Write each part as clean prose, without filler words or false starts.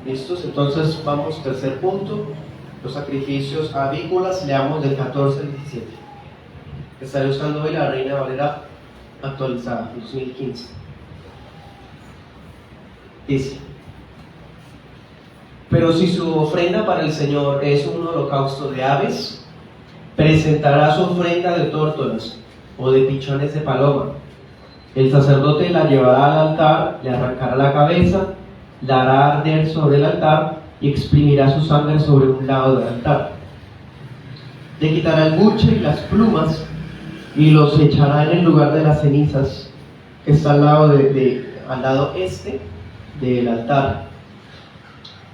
¿Listos? Entonces vamos, tercer punto, los sacrificios avícolas, leamos del 14 al 17. Estaré usando hoy la Reina Valera actualizada, 2015. Dice: pero si su ofrenda para el Señor es un holocausto de aves, presentará su ofrenda de tórtolas o de pichones de paloma. El sacerdote la llevará al altar, le arrancará la cabeza, la hará arder sobre el altar y exprimirá su sangre sobre un lado del altar. Le quitará el buche y las plumas y los echará en el lugar de las cenizas que está al lado este del altar.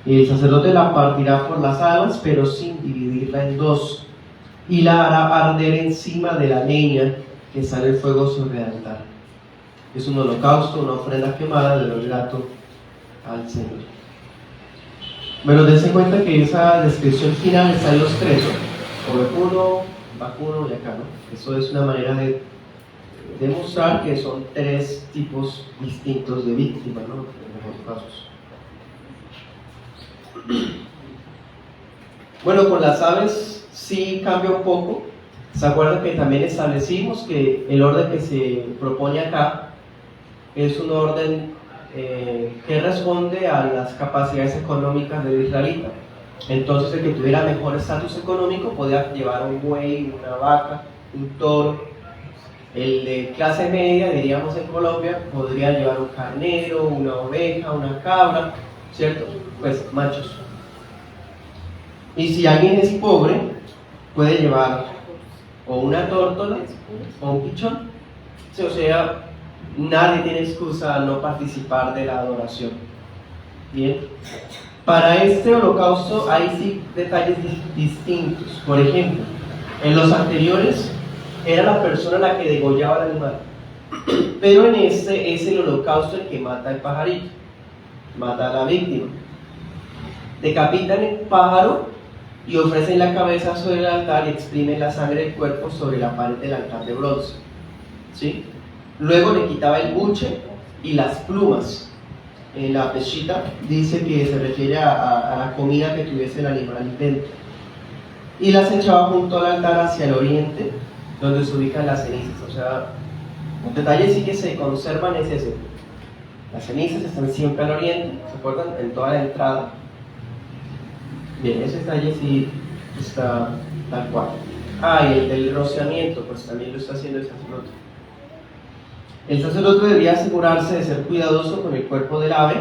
Y el sacerdote la partirá por las alas, pero sin dividirla en dos, y la hará arder encima de la leña que está en el fuego sobre el altar. Es un holocausto, una ofrenda quemada de lo grato al Señor. Bueno, dense cuenta que esa descripción final está en los tres, ¿no? Ovejuno, vacuno y acá, ¿no? Eso es una manera de demostrar que son tres tipos distintos de víctimas, ¿no? En los casos. Bueno, con las aves sí cambia un poco. ¿Se acuerdan que también establecimos que el orden que se propone acá es un orden que responde a las capacidades económicas del israelita? Entonces el que tuviera mejor estatus económico podía llevar un buey, una vaca, un toro. El de clase media, diríamos en Colombia, podría llevar un carnero, una oveja, una cabra, ¿cierto? Pues machos. Y si alguien es pobre, puede llevar o una tórtola o un pichón. O sea, nadie tiene excusa a no participar de la adoración. Bien. Para este holocausto hay sí detalles distintos. Por ejemplo, en los anteriores era la persona la que degollaba el animal, pero en este es el holocausto el que mata al pajarito, mata a la víctima. Decapitan el pájaro y ofrecen la cabeza sobre el altar y exprimen la sangre del cuerpo sobre la pared del altar de bronce, ¿sí? Luego le quitaba el buche y las plumas. En la peshita dice que se refiere a la comida que tuviese el animal dentro, y las echaba junto al altar hacia el oriente, donde se ubican las cenizas. O sea, un detalle sí que se conservan es ese: las cenizas están siempre al oriente, ¿se acuerdan? En toda la entrada. Bien, ese detalle sí está tal cual. Y el del rociamiento, pues también lo está haciendo el sacerdote. El sacerdote debía asegurarse de ser cuidadoso con el cuerpo del ave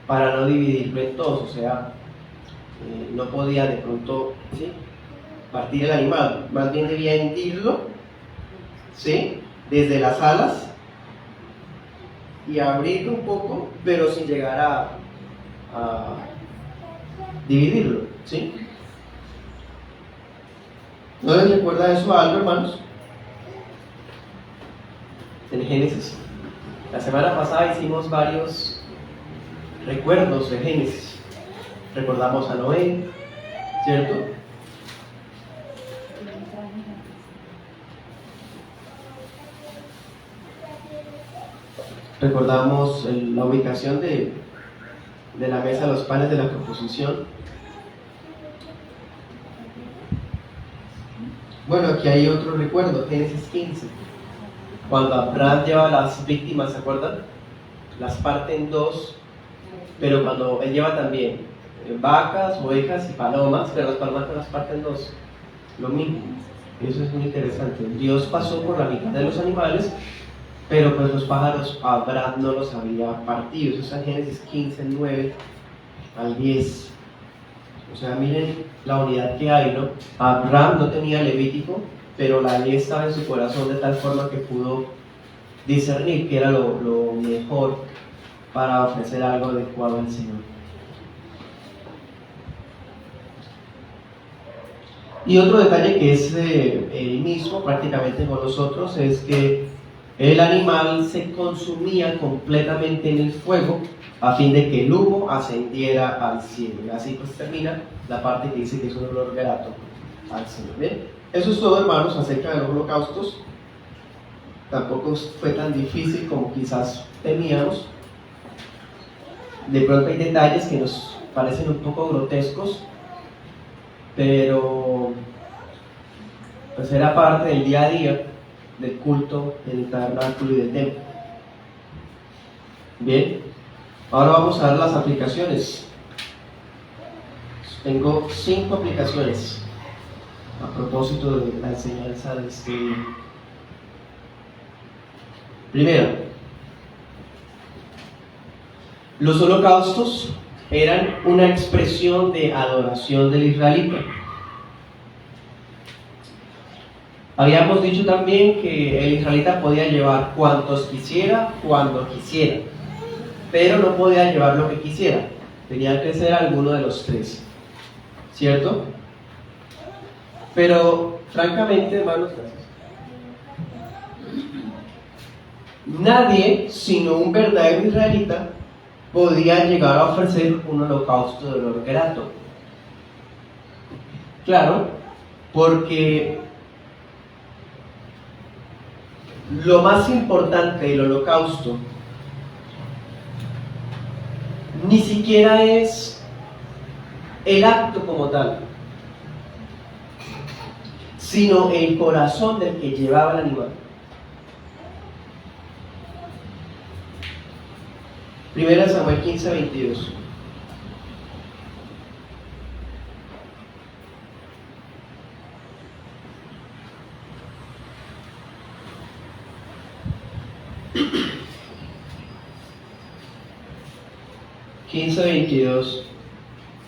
para no dividirlo en dos. O sea, no podía de pronto, ¿sí?, partir el animal, más bien debía hendirlo, ¿sí?, desde las alas y abrirlo un poco, pero sin llegar a dividirlo, ¿sí? ¿No les recuerda eso a algo, hermanos? En Génesis. La semana pasada hicimos varios recuerdos de Génesis. Recordamos a Noé, ¿cierto? Recordamos la ubicación de la mesa de los panes de la proposición. Bueno, aquí hay otro recuerdo, Génesis 15. Cuando Abraham lleva las víctimas, ¿se acuerdan? Las parte en dos, pero cuando él lleva también vacas, ovejas y palomas, pero las palomas no las parte en dos. Lo mismo. Eso es muy interesante. Dios pasó por la mitad de los animales, pero pues los pájaros Abraham no los había partido. Eso está en Génesis 15, 9 al 10. O sea, miren la unidad que hay, ¿no? Abraham no tenía Levítico, pero la ley estaba en su corazón de tal forma que pudo discernir que era lo mejor para ofrecer algo adecuado al Señor. Y otro detalle que es el mismo prácticamente con nosotros es que el animal se consumía completamente en el fuego a fin de que el humo ascendiera al cielo. Y así pues termina la parte que dice que es un olor grato al Señor. ¿Bien? Eso es todo, hermanos, acerca de los holocaustos. Tampoco fue tan difícil como quizás temíamos. De pronto hay detalles que nos parecen un poco grotescos, pero pues era parte del día a día del culto del tabernáculo y del templo. Bien, ahora vamos a ver las aplicaciones. Tengo 5 aplicaciones a propósito de la enseñanza de este día. Primero, los holocaustos eran una expresión de adoración del israelita. Habíamos dicho también que el israelita podía llevar cuantos quisiera, cuando quisiera, pero no podía llevar lo que quisiera. Tenía que ser alguno de los 3, ¿cierto? Pero, francamente, hermanos, gracias. Nadie, sino un verdadero israelita, podía llegar a ofrecer un holocausto de olor grato. Claro, porque lo más importante del holocausto ni siquiera es el acto como tal, sino el corazón del que llevaba el animal. Primera Samuel 15:22.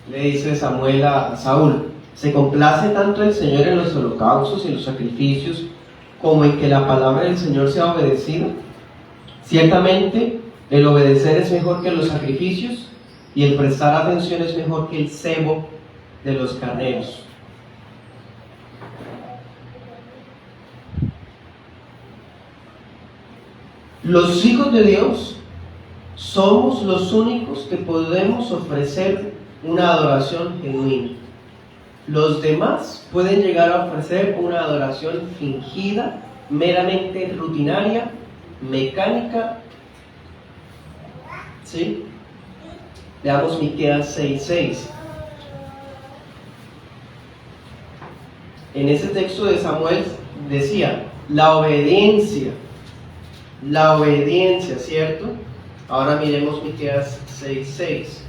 Le dice Samuel a Saúl: ¿se complace tanto el Señor en los holocaustos y en los sacrificios como en que la palabra del Señor sea obedecida? Ciertamente el obedecer es mejor que los sacrificios, y el prestar atención es mejor que el cebo de los carneros. Los hijos de Dios somos los únicos que podemos ofrecer una adoración genuina. Los demás pueden llegar a ofrecer una adoración fingida, meramente rutinaria, mecánica. ¿Sí? Veamos Miqueas 6:6. En ese texto de Samuel decía, la obediencia, ¿cierto? Ahora miremos Miqueas 6:6.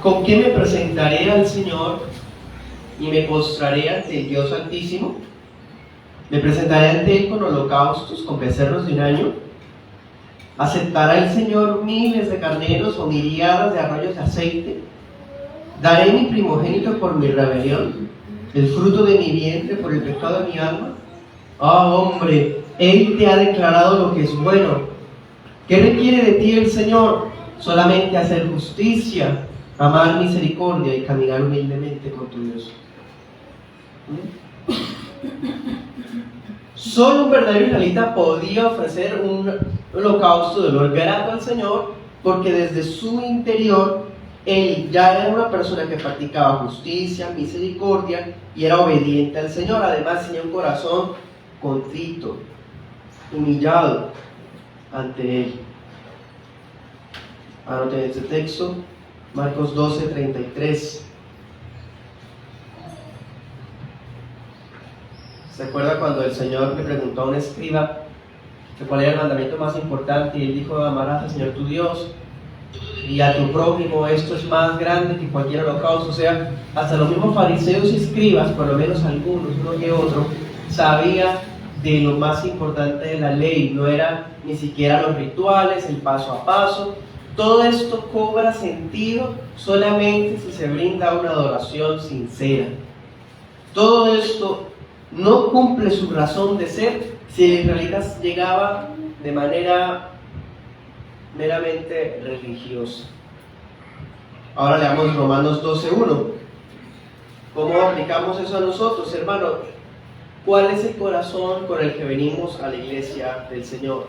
¿Con qué me presentaré al Señor y me postraré ante el Dios Altísimo? ¿Me presentaré ante Él con holocaustos, con becerros de un año? ¿Aceptará el Señor miles de carneros o miríadas de arroyos de aceite? ¿Daré mi primogénito por mi rebelión, el fruto de mi vientre por el pecado de mi alma? Ah, hombre, Él te ha declarado lo que es bueno. ¿Qué requiere de ti el Señor? Solamente hacer justicia, amar misericordia y caminar humildemente con tu Dios. Solo un verdadero israelita podía ofrecer un holocausto de olor grato al Señor, porque desde su interior él ya era una persona que practicaba justicia, misericordia y era obediente al Señor. Además tenía un corazón contrito, humillado ante Él. Anoten este texto, Marcos 12:33. ¿Se acuerda cuando el Señor le preguntó a un escriba que cuál era el mandamiento más importante? Y él dijo: amarás al Señor tu Dios y a tu prójimo. Esto es más grande que cualquier holocausto. O sea, hasta los mismos fariseos y escribas, por lo menos algunos, uno que otro, sabía de lo más importante de la ley. No era ni siquiera los rituales, el paso a paso. Todo esto cobra sentido solamente si se brinda una adoración sincera. Todo esto no cumple su razón de ser si el israelita llegaba de manera meramente religiosa. Ahora leamos Romanos 12:1. ¿Cómo aplicamos eso a nosotros, hermano? ¿Cuál es el corazón con el que venimos a la iglesia del Señor?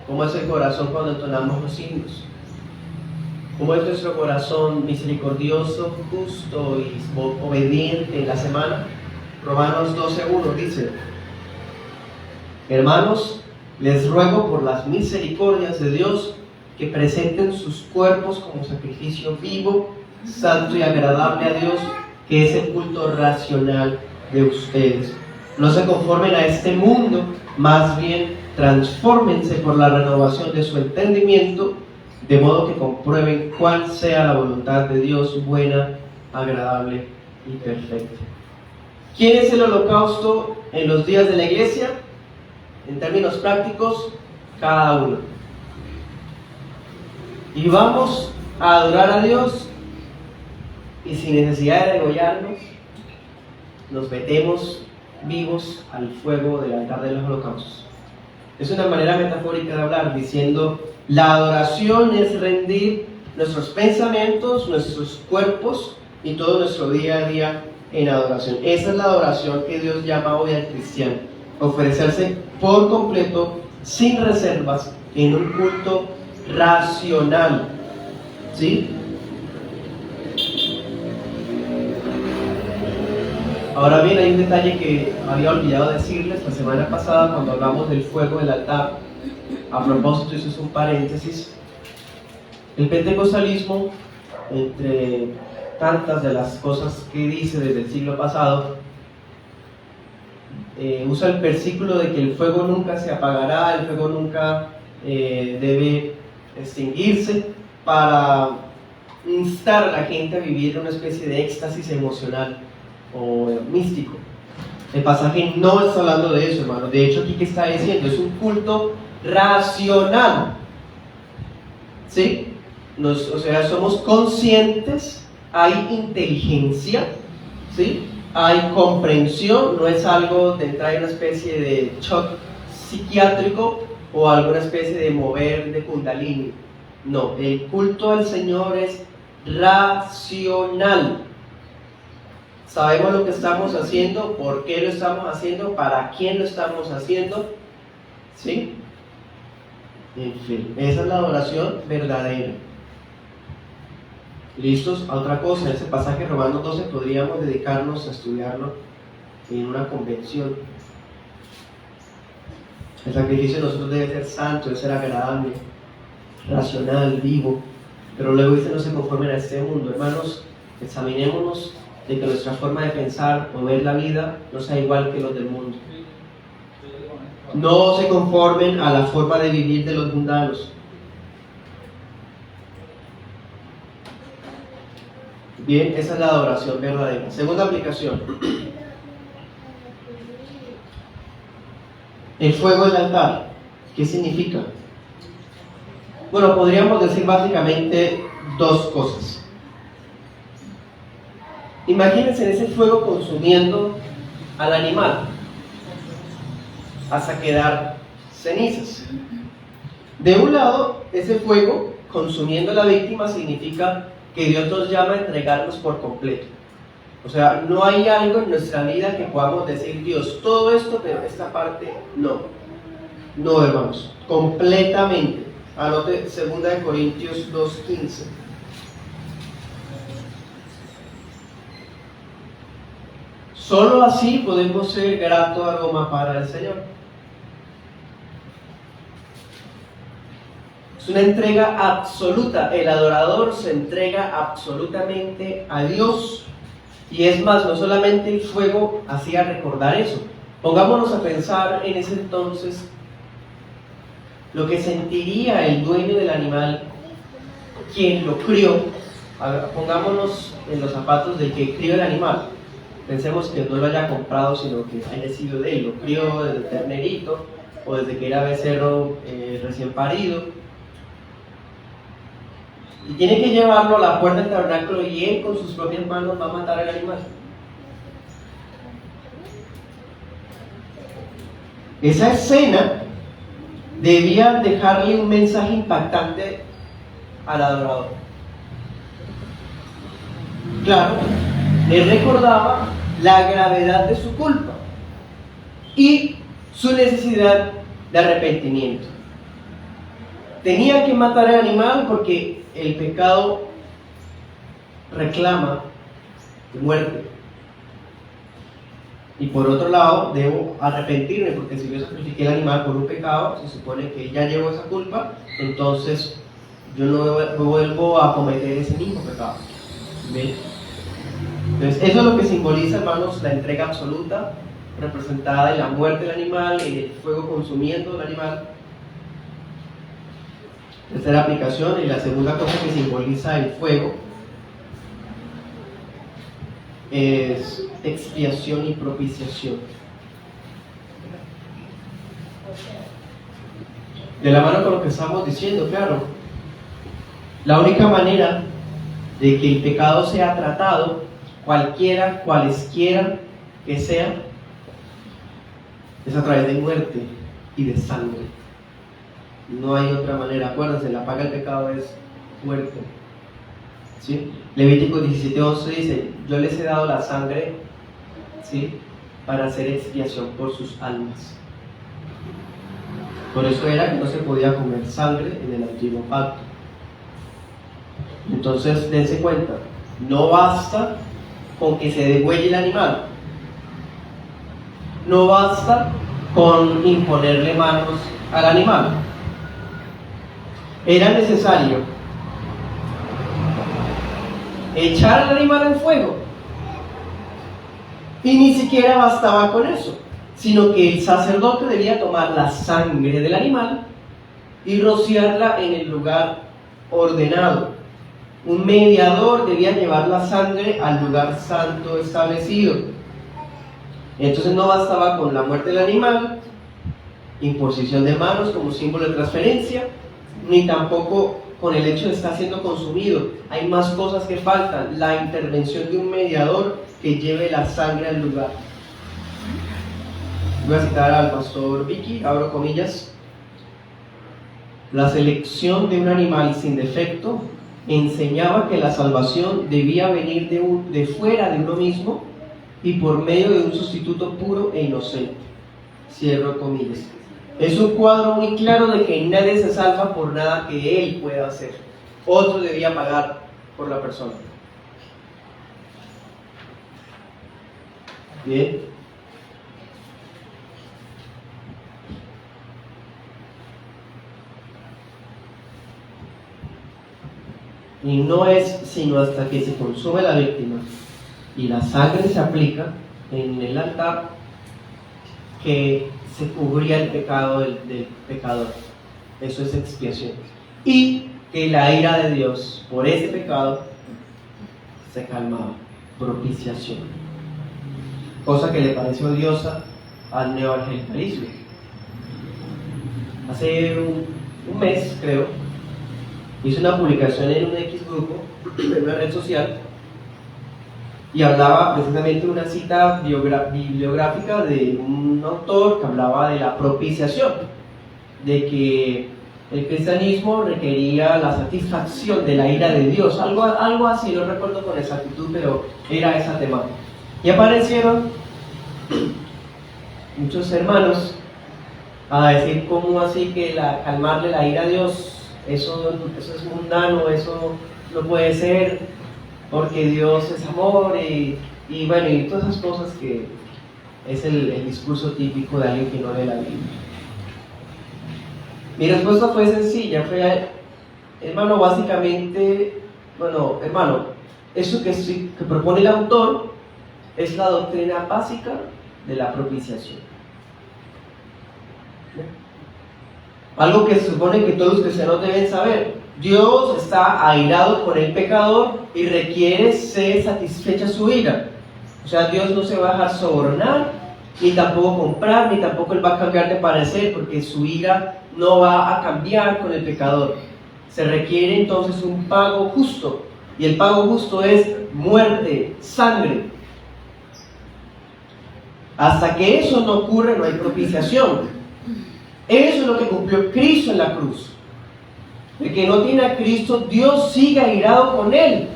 ¿Cómo es el corazón cuando entonamos los himnos? ¿Cómo es nuestro corazón misericordioso, justo y obediente en la semana? Romanos 12:1 dice: Hermanos, les ruego por las misericordias de Dios que presenten sus cuerpos como sacrificio vivo, santo y agradable a Dios, que es el culto racional de ustedes. No se conformen a este mundo, más bien transfórmense por la renovación de su entendimiento, de modo que comprueben cuál sea la voluntad de Dios, buena, agradable y perfecta. ¿Quién es el holocausto en los días de la iglesia? En términos prácticos, cada uno. Y vamos a adorar a Dios y sin necesidad de degollarnos, nos metemos vivos al fuego del altar de los holocaustos. Es una manera metafórica de hablar, diciendo, la adoración es rendir nuestros pensamientos, nuestros cuerpos y todo nuestro día a día en adoración. Esa es la adoración que Dios llama hoy al cristiano, ofrecerse por completo, sin reservas, en un culto racional. ¿Sí? Ahora bien, hay un detalle que había olvidado decirles la semana pasada cuando hablamos del fuego del altar. A propósito, eso es un paréntesis. El pentecostalismo, entre tantas de las cosas que dice desde el siglo pasado, usa el versículo de que el fuego nunca se apagará, el fuego nunca debe extinguirse, para instar a la gente a vivir una especie de éxtasis emocional o místico. El pasaje no está hablando de eso, hermano. De hecho, aquí que está diciendo, es un culto racional. ¿Sí? O sea, somos conscientes, hay inteligencia, ¿sí? Hay comprensión, no es algo de entrar en una especie de shock psiquiátrico o alguna especie de mover de kundalini. No, el culto al Señor es racional. Sabemos lo que estamos haciendo, por qué lo estamos haciendo, para quién lo estamos haciendo. ¿Sí? En fin, esa es la adoración verdadera. ¿Listos? A otra cosa, ese pasaje Romanos 12 podríamos dedicarnos a estudiarlo en una convención. El sacrificio de nosotros debe ser santo, debe ser agradable, racional, vivo. Pero luego dice, no se conformen a este mundo. Hermanos, examinémonos de que nuestra forma de pensar o ver la vida no sea igual que los del mundo. No se conformen a la forma de vivir de los mundanos. Bien, esa es la adoración verdadera. Segunda aplicación. El fuego del altar. ¿Qué significa? Bueno, podríamos decir básicamente dos cosas. Imagínense ese fuego consumiendo al animal hasta quedar cenizas. De un lado, ese fuego consumiendo a la víctima significa que Dios nos llama a entregarnos por completo. O sea, no hay algo en nuestra vida que podamos decir, Dios, todo esto, pero esta parte no. No, hermanos, completamente. Anote 2 Corintios 2:15. Solo así podemos ser grato aroma para el Señor. Es una entrega absoluta. El adorador se entrega absolutamente a Dios. Y es más, no solamente el fuego hacía recordar eso. Pongámonos a pensar en ese entonces lo que sentiría el dueño del animal, quien lo crió. Pongámonos en los zapatos del que crió el animal. Pensemos que no lo haya comprado, sino que haya sido de él. Lo crió desde ternerito o desde que era becerro recién parido. Y tiene que llevarlo a la puerta del tabernáculo y él con sus propias manos va a matar al animal. Esa escena debía dejarle un mensaje impactante al adorador. Claro, él recordaba la gravedad de su culpa y su necesidad de arrepentimiento. Tenía que matar al animal porque el pecado reclama muerte. Y por otro lado, debo arrepentirme, porque si yo sacrifiqué el animal por un pecado, se supone que ya llevo esa culpa, entonces yo no vuelvo a cometer ese mismo pecado. ¿Bien? Entonces, eso es lo que simboliza, hermanos, la entrega absoluta, representada en la muerte del animal, en el fuego consumiendo el animal. Tercera aplicación, y la segunda cosa que simboliza el fuego es expiación y propiciación. De la mano con lo que estamos diciendo, claro, la única manera de que el pecado sea tratado, cualesquiera que sea, es a través de muerte y de sangre. No hay otra manera. Acuérdense, la paga del pecado es muerte. ¿Sí? Levítico 17:11 dice: yo les he dado la sangre, ¿sí?, para hacer expiación por sus almas. Por eso era que no se podía comer sangre en el antiguo pacto. Entonces, dense cuenta, no basta con que se degüelle el animal, no basta con imponerle manos al animal. Era necesario echar al animal al fuego, y ni siquiera bastaba con eso, sino que el sacerdote debía tomar la sangre del animal y rociarla en el lugar ordenado. Un mediador debía llevar la sangre al lugar santo establecido. Entonces no bastaba con la muerte del animal, imposición de manos como símbolo de transferencia, ni tampoco con el hecho de estar siendo consumido. Hay más cosas que faltan: la intervención de un mediador que lleve la sangre al lugar. Voy a citar al pastor Vicky, abro comillas: la selección de un animal sin defecto enseñaba que la salvación debía venir de fuera de uno mismo y por medio de un sustituto puro e inocente. Cierro comillas. Es un cuadro muy claro de que nadie se salva por nada que él pueda hacer. Otro debía pagar por la persona. Bien. Y no es sino hasta que se consume la víctima y la sangre se aplica en el altar que se cubría el pecado del pecador. Eso es expiación. Y que la ira de Dios por ese pecado se calmaba. Propiciación. Cosa que le pareció odiosa al neoevangelicalismo. Hace un mes, creo, hice una publicación en un X grupo, en una red social, y hablaba precisamente de una cita bibliográfica de un autor que hablaba de la propiciación, de que el cristianismo requería la satisfacción de la ira de Dios, algo así, no recuerdo con exactitud, pero era esa temática. Y aparecieron muchos hermanos a decir: ¿cómo así que calmarle la ira a Dios? Eso es mundano, eso no puede ser, porque Dios es amor, y bueno, y todas esas cosas que es el discurso típico de alguien que no lee la Biblia. Mi respuesta fue sencilla, hermano, básicamente, hermano, eso que propone el autor es la doctrina básica de la propiciación. Algo que se supone que todos los cristianos deben saber. Dios está airado con el pecador y requiere ser satisfecha su ira. O sea, Dios no se va a dejar sobornar, ni tampoco comprar, ni tampoco Él va a cambiar de parecer, porque su ira no va a cambiar con el pecador. Se requiere entonces un pago justo, y el pago justo es muerte, sangre. Hasta que eso no ocurre, no hay propiciación. Eso es lo que cumplió Cristo en la cruz. El que no tiene a Cristo, Dios sigue airado con él.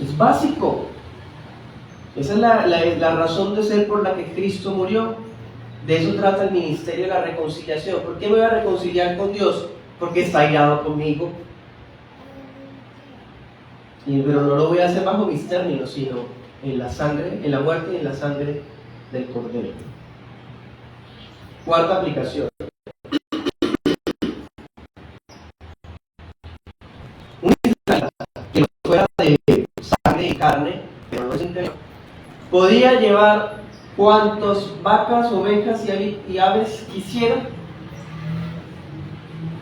Es básico. Esa es la razón de ser por la que Cristo murió. De eso trata el ministerio de la reconciliación. ¿Por qué me voy a reconciliar con Dios? Porque está airado conmigo. Pero no lo voy a hacer bajo mis términos, sino en la sangre, en la muerte y en la sangre del Cordero. Cuarta aplicación. Un israelita que no fuera de sangre y carne, pero no es interior, podía llevar cuantas vacas, ovejas y aves quisiera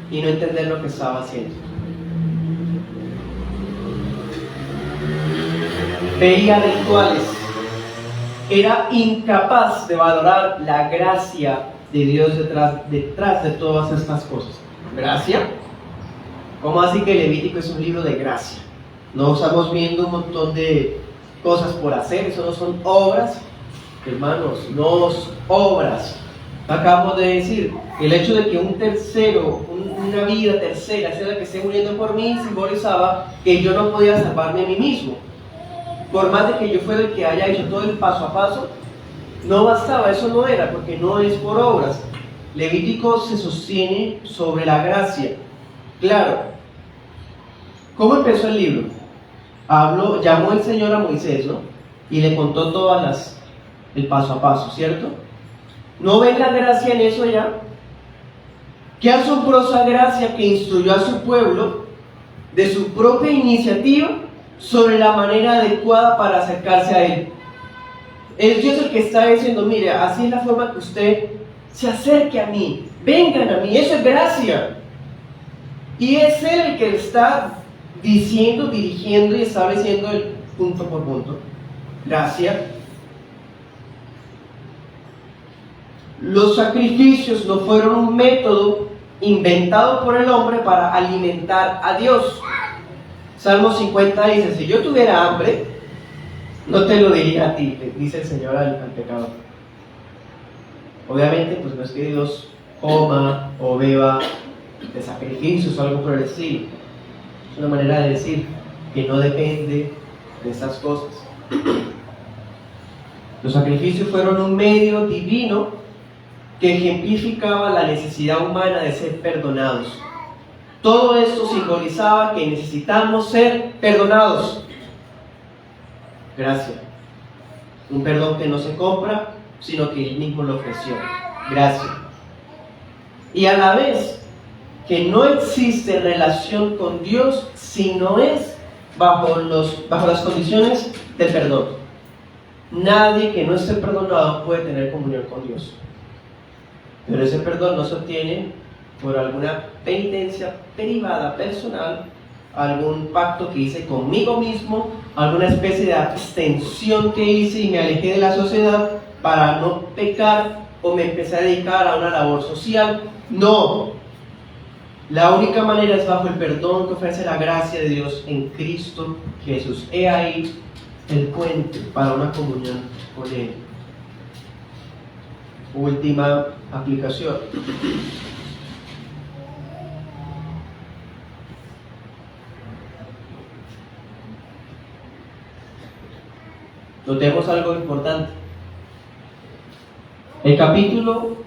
y no entender lo que estaba haciendo. Veía rituales, era incapaz de valorar la gracia de Dios detrás de todas estas cosas. ¿Gracia? ¿Cómo así que Levítico es un libro de gracia? No estamos viendo un montón de cosas por hacer, eso no son obras, hermanos, no son obras. Acabamos de decir, el hecho de que un tercero, una vida tercera, sea la que esté muriendo por mí, simbolizaba que yo no podía salvarme a mí mismo. Por más de que yo fuera el que haya hecho todo el paso a paso, no bastaba, eso no era, porque no es por obras. Levítico se sostiene sobre la gracia. Claro, ¿cómo empezó el libro? Llamó el Señor a Moisés, ¿no? Y le contó el paso a paso, ¿cierto? ¿No ven la gracia en eso ya? Qué asombrosa gracia que instruyó a su pueblo de su propia iniciativa sobre la manera adecuada para acercarse a Él. Es Dios el que está diciendo, mire, así es la forma que usted se acerque a mí, vengan a mí, eso es gracia. Y es Él el que está diciendo, dirigiendo y estableciendo el punto por punto. Gracia. Los sacrificios no fueron un método inventado por el hombre para alimentar a Dios. Salmo 50 dice, si yo tuviera hambre, no te lo diría a ti, le dice el Señor al pecador. Obviamente, pues no es que Dios coma o beba de sacrificios o algo por el estilo. Es una manera de decir que no depende de esas cosas. Los sacrificios fueron un medio divino que ejemplificaba la necesidad humana de ser perdonados. Todo esto simbolizaba que necesitamos ser perdonados. Gracia. Un perdón que no se compra, sino que Él mismo lo ofreció. Gracia. Y a la vez, que no existe relación con Dios si no es bajo las condiciones del perdón. Nadie que no esté perdonado puede tener comunión con Dios. Pero ese perdón no se obtiene por alguna penitencia privada, personal, algún pacto que hice conmigo mismo, alguna especie de abstención que hice y me alejé de la sociedad para no pecar o me empecé a dedicar a una labor social. No. La única manera es bajo el perdón que ofrece la gracia de Dios en Cristo Jesús. He ahí el puente para una comunión con Él. Última aplicación. Notemos algo importante. El capítulo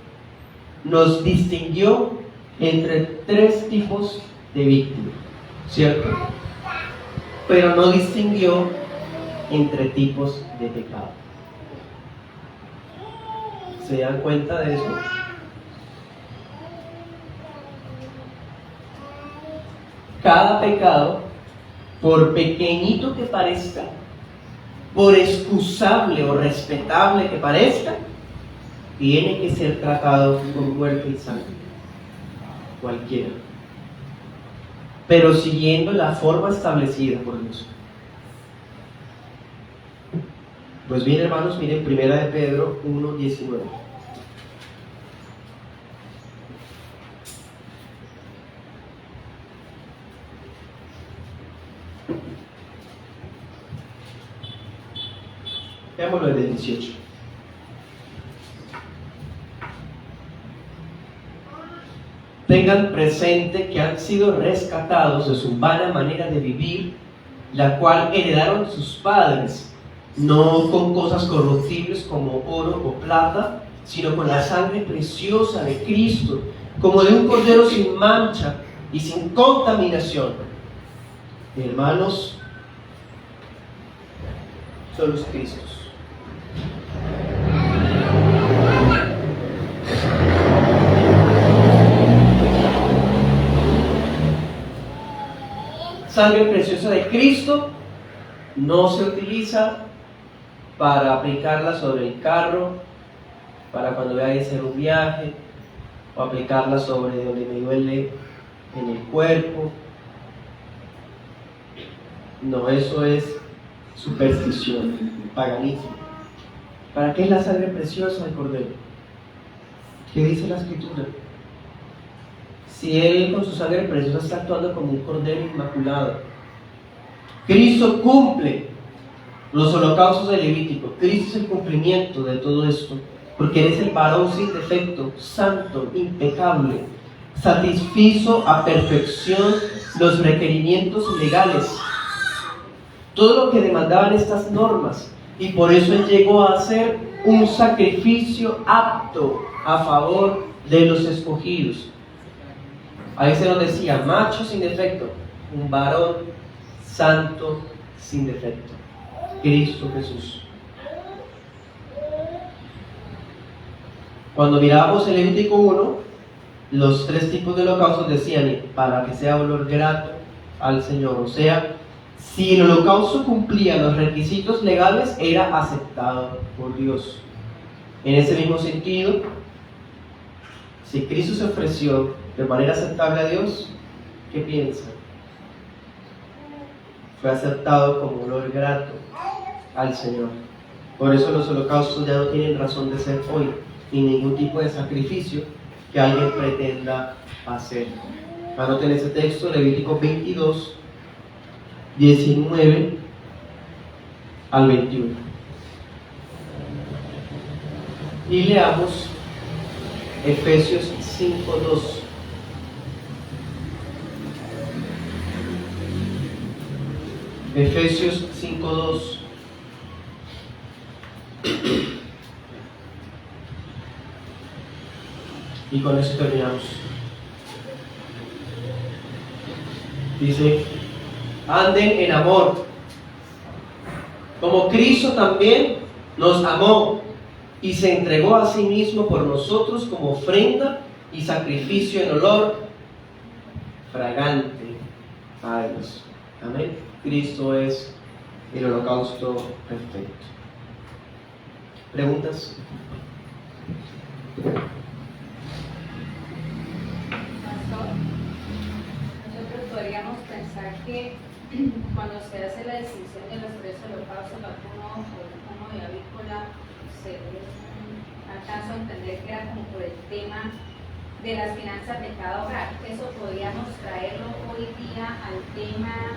nos distinguió entre tres tipos de víctimas, ¿cierto? Pero no distinguió entre tipos de pecado. ¿Se dan cuenta de eso? Cada pecado, por pequeñito que parezca, por excusable o respetable que parezca, tiene que ser tratado con muerte y sangre. Cualquiera. Pero siguiendo la forma establecida por Dios. Pues bien, hermanos, miren 1 de Pedro 1:19. Veámoslo desde el 18. Tengan presente que han sido rescatados de su vana manera de vivir, la cual heredaron sus padres, no con cosas corruptibles como oro o plata, sino con la sangre preciosa de Cristo, como de un cordero sin mancha y sin contaminación. Hermanos, son los Cristos. Sangre preciosa de Cristo no se utiliza para aplicarla sobre el carro, para cuando vaya a hacer un viaje, o aplicarla sobre donde me duele en el cuerpo. No, eso es superstición, paganismo. ¿Para qué es la sangre preciosa del Cordero? ¿Qué dice la Escritura? Si Él con su sangre preciosa está actuando como un Cordero inmaculado. Cristo cumple los holocaustos de Levítico. Cristo es el cumplimiento de todo esto, porque Él es el varón sin defecto, santo, impecable. Satisfizo a perfección los requerimientos legales, todo lo que demandaban estas normas, y por eso Él llegó a ser un sacrificio apto a favor de los escogidos. Ahí se nos decía, macho sin defecto, un varón santo sin defecto, Cristo Jesús. Cuando mirábamos el Levítico 1, los 3 tipos de holocaustos decían, para que sea olor grato al Señor, o sea, si el holocausto cumplía los requisitos legales, era aceptado por Dios. En ese mismo sentido, si Cristo se ofreció de manera aceptable a Dios, ¿qué piensa? Fue aceptado como olor grato al Señor. Por eso los holocaustos ya no tienen razón de ser hoy, ni ningún tipo de sacrificio que alguien pretenda hacer. Anoten ese texto, Levítico 22, 19 al 21. Y leamos Efesios 5:2. Efesios 5:2. Y con eso terminamos. Dice, anden en amor, como Cristo también nos amó y se entregó a sí mismo por nosotros como ofrenda y sacrificio en olor fragante a Dios. Amén. Cristo es el holocausto perfecto. ¿Preguntas? Nosotros podríamos pensar que cuando se hace la distinción de los 3 holocaustos, vacuno y avícola, se alcanza a entender que era como por el tema de las finanzas de cada hogar. Eso podríamos traerlo hoy día al tema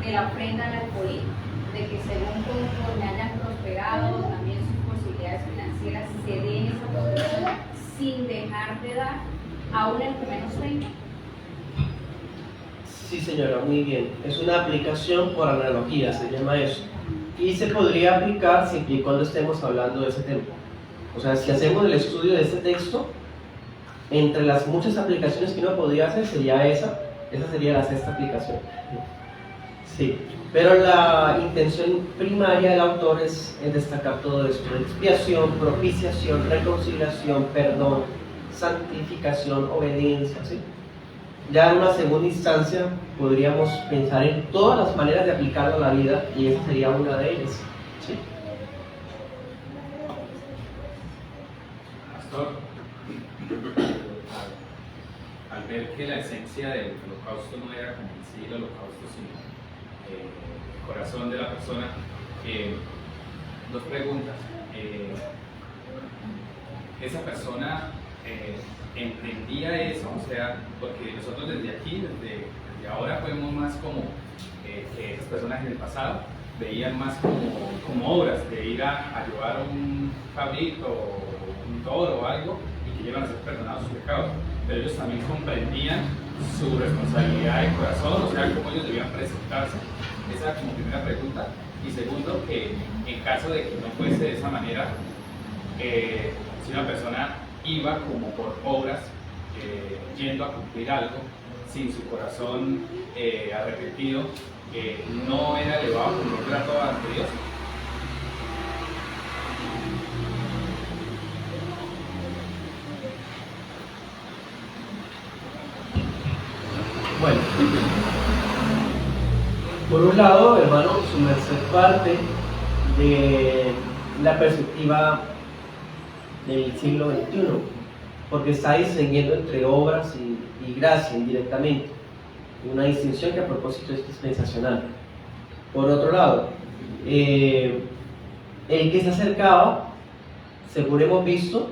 de la ofrenda al alcoholismo, de que según conforme hayan prosperado también sus posibilidades financieras se den esa posibilidad sin dejar de dar aún el que menos tenga. Sí, señora, muy bien. Es una aplicación por analogía, se llama eso. Y se podría aplicar siempre y cuando estemos hablando de ese tema. O sea, si hacemos el estudio de este texto, entre las muchas aplicaciones que uno podría hacer sería esa sería la 6ª aplicación. Sí, pero la intención primaria del autor es destacar todo esto: expiación, propiciación, reconciliación, perdón, santificación, obediencia, ¿sí? Ya en una segunda instancia podríamos pensar en todas las maneras de aplicarlo a la vida, y esa sería una de ellas, ¿sí? Pastor, al ver que la esencia del holocausto no era como en sí el holocausto, sino el corazón de la persona, 2 preguntas. ¿Esa persona entendía eso? O sea, porque nosotros desde aquí, desde ahora, vemos más como que esas personas en el pasado veían más como obras de ir a llevar un cabrito o un toro o algo y que iban a ser perdonados sus pecados, pero ellos también comprendían su responsabilidad de corazón, o sea, cómo ellos debían presentarse. Esa como primera pregunta. Y segundo, que en caso de que no fuese de esa manera, si una persona iba como por obras, yendo a cumplir algo, sin su corazón arrepentido, no era elevado como un grato ante Dios. Bueno, por un lado, hermano, su merced parte de la perspectiva del siglo XXI, porque está distinguiendo entre obras y gracia indirectamente, una distinción que a propósito es dispensacional. Por otro lado, el que se acercaba, según hemos visto,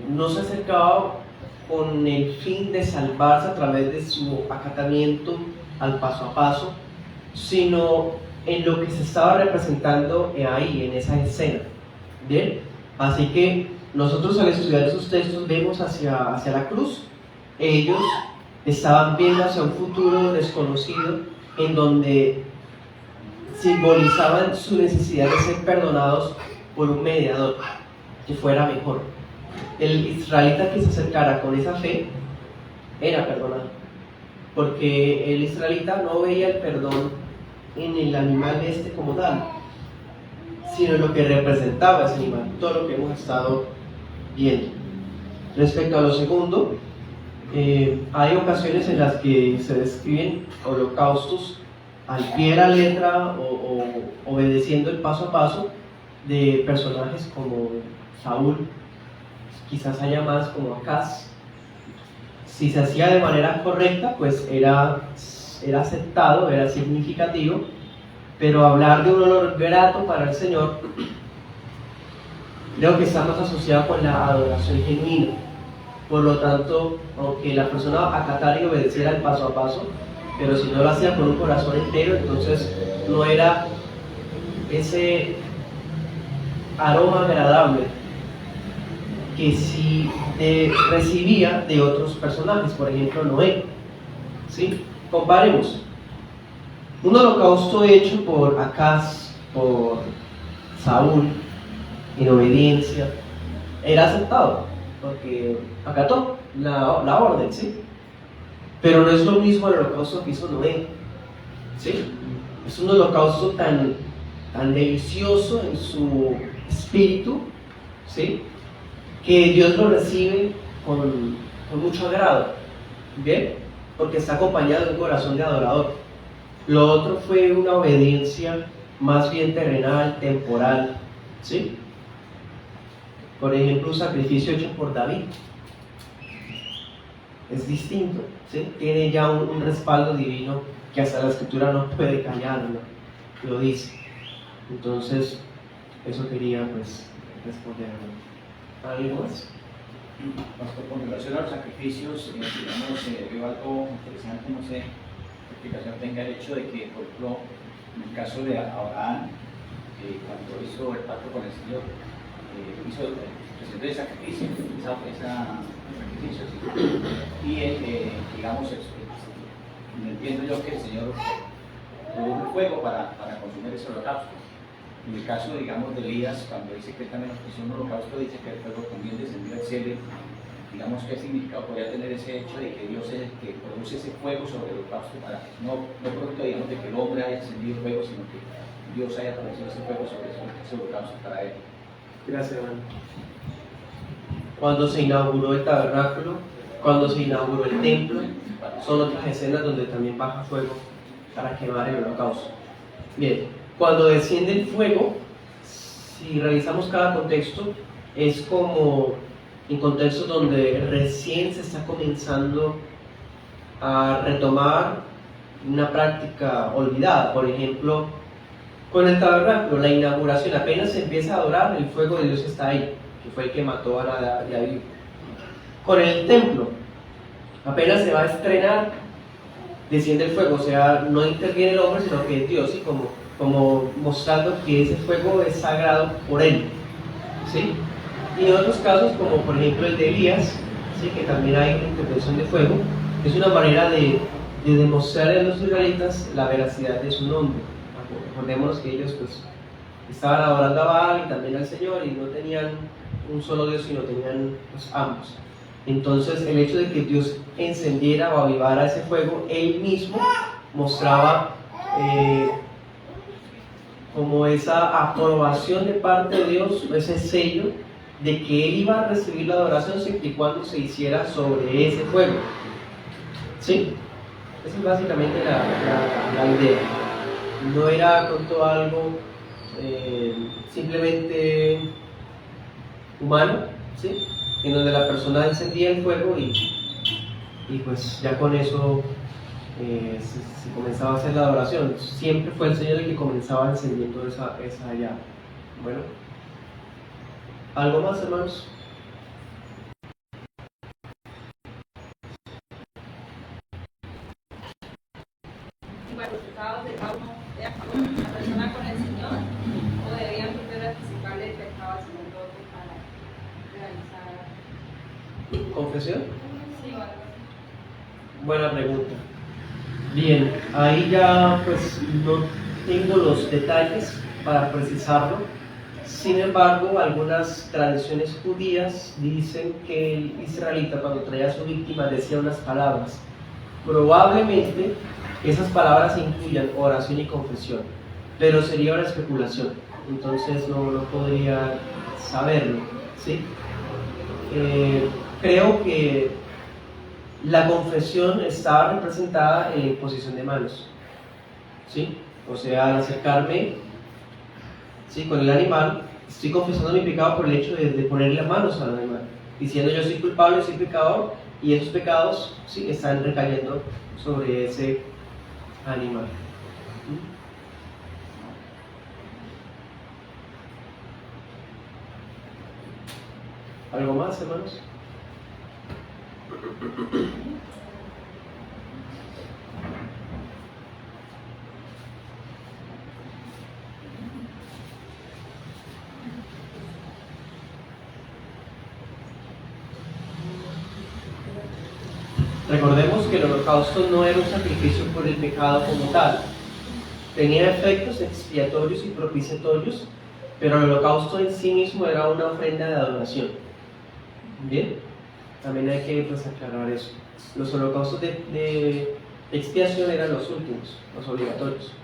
no se acercaba con el fin de salvarse a través de su acatamiento al paso a paso, sino en lo que se estaba representando ahí, en esa escena. ¿Bien? Así que nosotros al estudiar esos textos vemos hacia la cruz. Ellos estaban viendo hacia un futuro desconocido en donde simbolizaban su necesidad de ser perdonados por un mediador que fuera mejor. El israelita que se acercara con esa fe era perdonado, porque el israelita no veía el perdón en el animal como tal, sino en lo que representaba ese animal, todo lo que hemos estado viendo. Respecto a lo segundo, hay ocasiones en las que se describen holocaustos al pie de la letra o obedeciendo el paso a paso de personajes como Saúl, quizás haya más como Acaz. Si se hacía de manera correcta, pues era aceptado, era significativo, pero hablar de un olor grato para el Señor creo que está más asociado con la adoración genuina. Por lo tanto, aunque la persona acatara y obedeciera el paso a paso, pero si no lo hacía con un corazón entero, entonces no era ese aroma agradable que sí recibía de otros personajes, por ejemplo Noé. ¿Sí? Comparemos. Un holocausto hecho por Acaz, por Saúl, en obediencia, era aceptado, porque acató la orden, ¿sí? Pero no es lo mismo el holocausto que hizo Noé, ¿sí? Es un holocausto tan delicioso en su espíritu, ¿sí? Que Dios lo recibe con mucho agrado, ¿bien? Porque está acompañado de un corazón de adorador. Lo otro fue una obediencia más bien terrenal, temporal, ¿sí? Por ejemplo, un sacrificio hecho por David es distinto, ¿sí? Tiene ya un respaldo divino que hasta la escritura no puede callar, ¿no? Lo dice. Entonces, eso quería pues responder. ¿Algo más? Pastor, con relación a los sacrificios, digamos, veo algo interesante, no sé qué explicación tenga el hecho de que, por ejemplo, en el caso de Abraham, cuando hizo el pacto con el Señor, presentó el sacrificio, sacrificio, ¿sí? Y digamos, entiendo yo que el Señor tuvo un fuego para consumir ese holocausto. En el caso, digamos, de Elías, cuando dice que también ofreció un holocausto, dice que el fuego también descendió al cielo. Digamos, ¿qué significado podría tener ese hecho de que Dios es el que produce ese fuego sobre el holocausto? No producto, digamos, de que el hombre haya encendido fuego, sino que Dios haya producido ese fuego sobre ese holocausto para él. Gracias, hermano. Cuando se inauguró el tabernáculo, cuando se inauguró el templo, son otras escenas donde también baja fuego para quemar el holocausto. Bien. Cuando desciende el fuego, si revisamos cada contexto, es como en contextos donde recién se está comenzando a retomar una práctica olvidada. Por ejemplo, con el tabernáculo, la inauguración, apenas se empieza a adorar, el fuego de Dios está ahí, que fue el que mató a David. Con el templo, apenas se va a estrenar, desciende el fuego, o sea, no interviene el hombre, sino que es Dios, ¿sí? Como mostrando que ese fuego es sagrado por él, ¿sí? Y en otros casos, como por ejemplo el de Elías, ¿sí? Que también hay una intervención de fuego, es una manera de demostrarle a los israelitas la veracidad de su nombre. Recordémonos que ellos pues estaban adorando a Baal y también al Señor y no tenían un solo Dios, sino tenían pues, ambos. Entonces el hecho de que Dios encendiera o avivara ese fuego, él mismo mostraba como esa aprobación de parte de Dios, ese sello de que él iba a recibir la adoración siempre y cuando se hiciera sobre ese fuego. ¿Sí? Esa es básicamente la idea. No era con todo algo simplemente humano, ¿sí? En donde la persona encendía el fuego y pues ya con eso se comenzaba a hacer la adoración. Siempre fue el Señor el que comenzaba encendiendo esa llama. Bueno, ¿algo más, hermanos? Bueno, los pecados de cada uno, de la persona con el Señor, o deberían primero anticiparle el pecado al sacerdote para realizar. ¿Confesión? Sí, o algo así. Buena pregunta. Bien, ahí ya pues no tengo los detalles para precisarlo. Sin embargo, algunas tradiciones judías dicen que el israelita cuando traía a su víctima decía unas palabras. Probablemente esas palabras incluyan oración y confesión, pero sería una especulación, entonces no podría saberlo, ¿sí? Creo que la confesión está representada en la imposición de manos, ¿sí? O sea, al acercarme, ¿sí?, con el animal, estoy confesando mi pecado por el hecho de ponerle manos al animal, diciendo yo soy culpable, soy pecador, y esos pecados, ¿sí?, están recayendo sobre ese animal. ¿Algo más, hermanos? Recordemos que el holocausto no era un sacrificio por el pecado como tal. Tenía efectos expiatorios y propiciatorios, pero el holocausto en sí mismo era una ofrenda de adoración. Bien, también hay que pues, aclarar eso. Los holocaustos de expiación eran los últimos, los obligatorios.